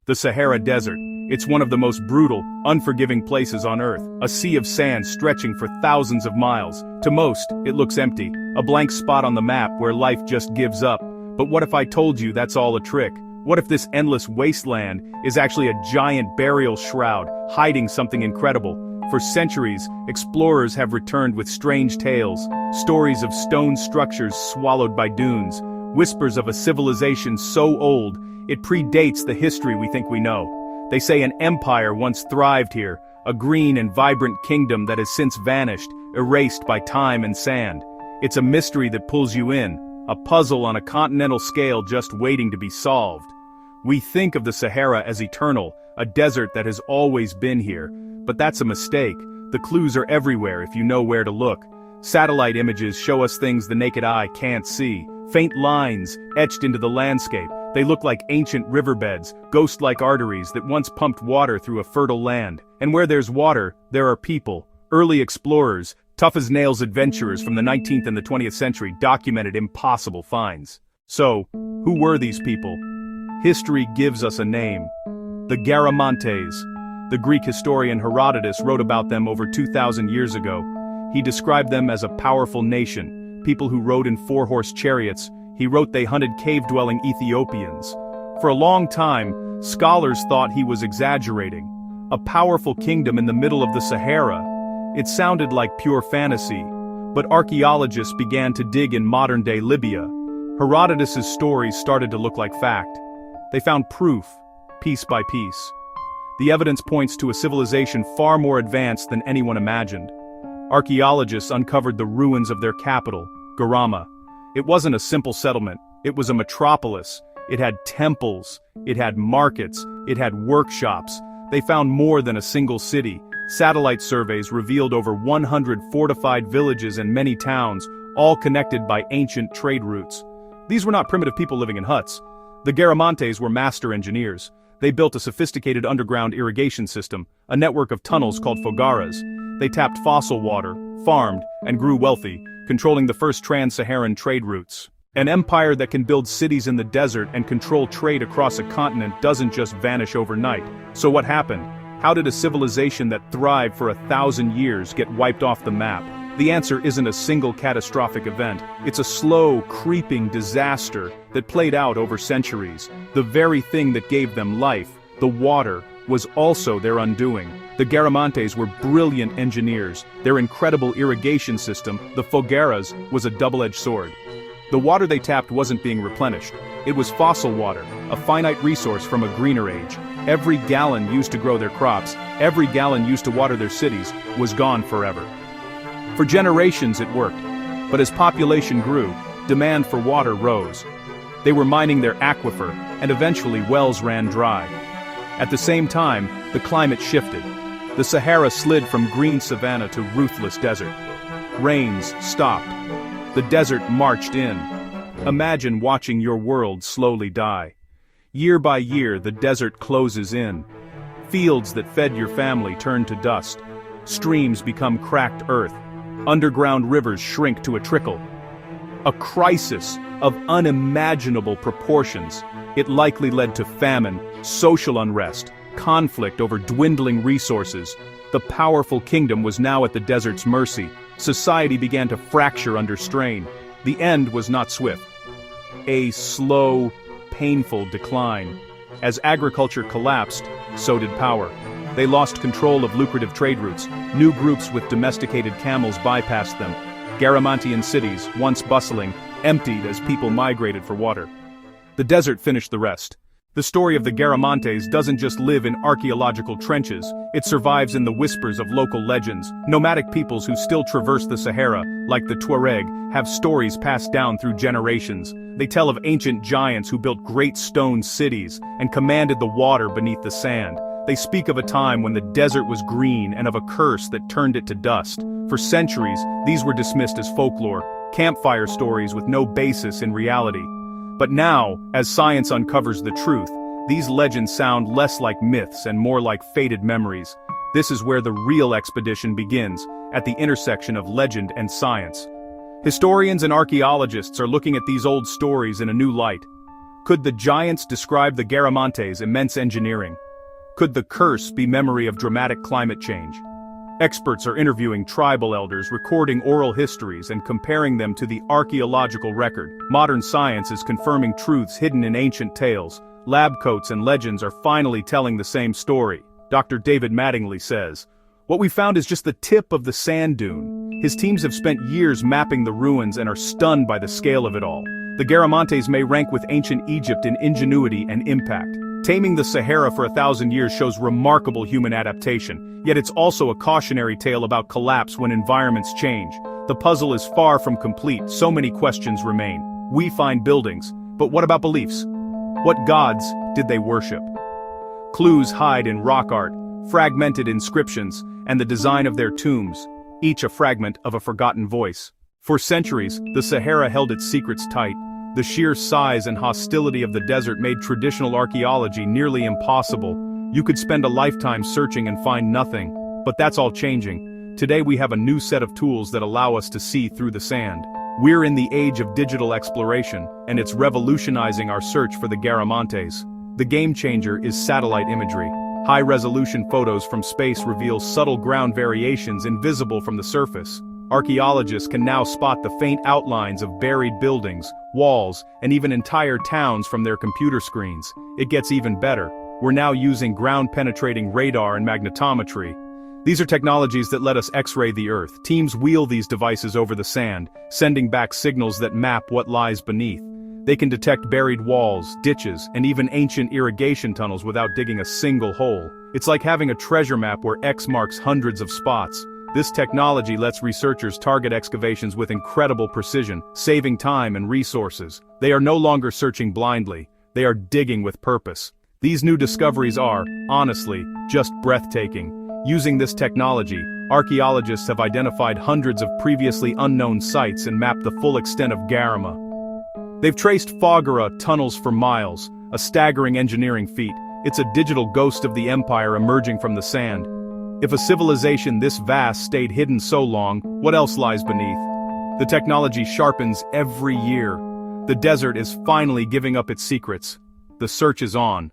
The Sahara Desert. It's one of the most brutal, unforgiving places on Earth. A sea of sand stretching for thousands of miles. To most, it looks empty, a blank spot on the map where life just gives up. But what if I told you that's all a trick? What if this endless wasteland is actually a giant burial shroud, hiding something incredible? For centuries, explorers have returned with strange tales, stories of stone structures swallowed by dunes, whispers of a civilization so old, it predates the history we think we know. They say an empire once thrived here, a green and vibrant kingdom that has since vanished, erased by time and sand. It's a mystery that pulls you in, a puzzle on a continental scale just waiting to be solved. We think of the Sahara as eternal, a desert that has always been here, but that's a mistake. The clues are everywhere if you know where to look. Satellite images show us things the naked eye can't see. Faint lines etched into the landscape. They look like ancient riverbeds, ghost-like arteries that once pumped water through a fertile land. And where there's water, there are people. Early explorers, tough-as-nails adventurers from the 19th and the 20th century documented impossible finds. So, who were these people? History gives us a name. The Garamantes. The Greek historian Herodotus wrote about them over 2,000 years ago. He described them as a powerful nation, people who rode in four-horse chariots. He wrote they hunted cave-dwelling Ethiopians. For a long time, scholars thought he was exaggerating. A powerful kingdom in the middle of the Sahara. It sounded like pure fantasy, but archaeologists began to dig in modern-day Libya. Herodotus's stories started to look like fact. They found proof, piece by piece. The evidence points to a civilization far more advanced than anyone imagined. Archaeologists uncovered the ruins of their capital, Garama. It wasn't a simple settlement, it was a metropolis. It had temples, it had markets, it had workshops. They found more than a single city. Satellite surveys revealed over 100 fortified villages and many towns, all connected by ancient trade routes. These were not primitive people living in huts. The Garamantes were master engineers. They built a sophisticated underground irrigation system, a network of tunnels called fogaras. They tapped fossil water, farmed, and grew wealthy, controlling the first trans-Saharan trade routes. An empire that can build cities in the desert and control trade across a continent doesn't just vanish overnight. So what happened? How did a civilization that thrived for 1,000 years get wiped off the map? The answer isn't a single catastrophic event. It's a slow, creeping disaster that played out over centuries. The very thing that gave them life, the water, was also their undoing. The Garamantes were brilliant engineers. Their incredible irrigation system, the fogaras, was a double-edged sword. The water they tapped wasn't being replenished. It was fossil water, a finite resource from a greener age. Every gallon used to grow their crops, every gallon used to water their cities, was gone forever. For generations it worked, but as population grew, demand for water rose. They were mining their aquifer, and eventually wells ran dry. At the same time, the climate shifted. The Sahara slid from green savanna to ruthless desert. Rains stopped. The desert marched in. Imagine watching your world slowly die. Year by year, the desert closes in. Fields that fed your family turn to dust. Streams become cracked earth. Underground rivers shrink to a trickle. A crisis of unimaginable proportions. It likely led to famine, social unrest, conflict over dwindling resources. The powerful kingdom was now at the desert's mercy. Society began to fracture under strain. The end was not swift. A slow, painful decline. As agriculture collapsed, so did power. They lost control of lucrative trade routes. New groups with domesticated camels bypassed them. Garamantian cities, once bustling, emptied as people migrated for water. The desert finished the rest. The story of the Garamantes doesn't just live in archaeological trenches, it survives in the whispers of local legends. Nomadic peoples who still traverse the Sahara, like the Tuareg, have stories passed down through generations. They tell of ancient giants who built great stone cities and commanded the water beneath the sand. They speak of a time when the desert was green and of a curse that turned it to dust. For centuries, these were dismissed as folklore, campfire stories with no basis in reality. But now, as science uncovers the truth, these legends sound less like myths and more like faded memories. This is where the real expedition begins, at the intersection of legend and science. Historians and archaeologists are looking at these old stories in a new light. Could the giants describe the Garamantes' immense engineering? Could the curse be memory of dramatic climate change? Experts are interviewing tribal elders, recording oral histories and comparing them to the archaeological record. Modern science is confirming truths hidden in ancient tales. Lab coats and legends are finally telling the same story. Dr. David Mattingly says, "What we found is just the tip of the sand dune." His teams have spent years mapping the ruins and are stunned by the scale of it all. The Garamantes may rank with ancient Egypt in ingenuity and impact. Taming the Sahara for 1,000 years shows remarkable human adaptation, yet it's also a cautionary tale about collapse when environments change. The puzzle is far from complete, so many questions remain. We find buildings, but what about beliefs? What gods did they worship? Clues hide in rock art, fragmented inscriptions, and the design of their tombs, each a fragment of a forgotten voice. For centuries, the Sahara held its secrets tight. The sheer size and hostility of the desert made traditional archaeology nearly impossible. You could spend a lifetime searching and find nothing, but that's all changing. Today we have a new set of tools that allow us to see through the sand. We're in the age of digital exploration, and it's revolutionizing our search for the Garamantes. The game changer is satellite imagery. High-resolution photos from space reveal subtle ground variations invisible from the surface. Archaeologists can now spot the faint outlines of buried buildings, walls, and even entire towns from their computer screens. It gets even better. We're now using ground-penetrating radar and magnetometry. These are technologies that let us X-ray the Earth. Teams wheel these devices over the sand, sending back signals that map what lies beneath. They can detect buried walls, ditches, and even ancient irrigation tunnels without digging a single hole. It's like having a treasure map where X marks hundreds of spots. This technology lets researchers target excavations with incredible precision, saving time and resources. They are no longer searching blindly. They are digging with purpose. These new discoveries are, honestly, just breathtaking. Using this technology, archaeologists have identified hundreds of previously unknown sites and mapped the full extent of Garama. They've traced Foggara tunnels for miles, a staggering engineering feat. It's a digital ghost of the empire emerging from the sand. If a civilization this vast stayed hidden so long, what else lies beneath? The technology sharpens every year. The desert is finally giving up its secrets. The search is on.